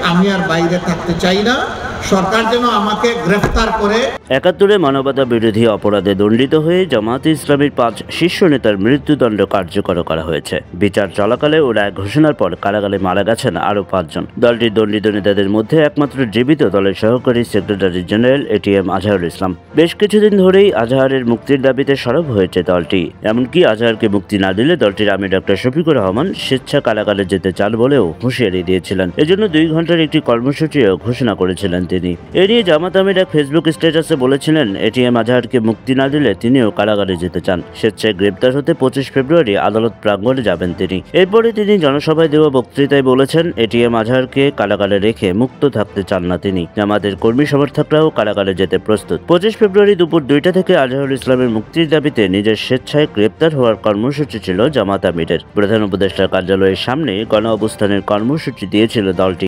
আমি আর বাইরে থাকতে চাই না, সরকার যেন আমাকে গ্রেফতার করে। ৭১-এ মানবতা বিরোধী অপরাধে দণ্ডিত হয়ে জামায়াতে ইসলামীর ৫ শীর্ষ নেতার মৃত্যুদণ্ড কার্যকর করা হয়েছে। বিচার চলাকালে ও রায় ঘোষণার পর কারাগারে মারা গেছেন আরও ৫ জন। দলটির দণ্ডিত নেতাদের মধ্যে একমাত্র জীবিত দলের সহকারী secretary general ATM Azharul Islam. বেশ কিছুদিন ধরেই আজহারের মুক্তির দাবিতে সরব হয়েছে দলটি। এমনকি আজহারকে মুক্তি না দিলে দলটির আমির ডক্টর শফিকুর রহমান স্বেচ্ছা কারাগারে যেতে চান বলেও হুঁশিয়ারি দিয়েছিলেন। এজন্য ২ ঘন্টার একটি কর্মসূচিও ঘোষণা করেছিলেন তিনি। এ নিয়ে জামাত আমির এক ফেসবুক স্ট্যাটাসে বলেছিলেন, এটিএম আজহারকে মুক্তি না দিলে তিনিও কারাগারে যেতে চান। স্বেচ্ছায় গ্রেপ্তার হতে ২৫ ফেব্রুয়ারি আদালত প্রাঙ্গণে যাবেন তিনি। এরপরে তিনি জনসভায় দেওয়া বক্তৃতায় বলেছেন, এটিএম আজহারকে কারাগারে রেখে মুক্ত থাকতে চান না তিনি। জামাতের কর্মী সমর্থকরাও কারাগারে যেতে প্রস্তুত। ২৫ ফেব্রুয়ারি দুপুর ২টা থেকে আজহারুল ইসলামের মুক্তির দাবিতে নিজের স্বেচ্ছায় গ্রেপ্তার হওয়ার কর্মসূচি ছিল জামাত আমিরের। প্রধান উপদেষ্টার কার্যালয়ের সামনে গণ অবস্থানের কর্মসূচি দিয়েছিল দলটি।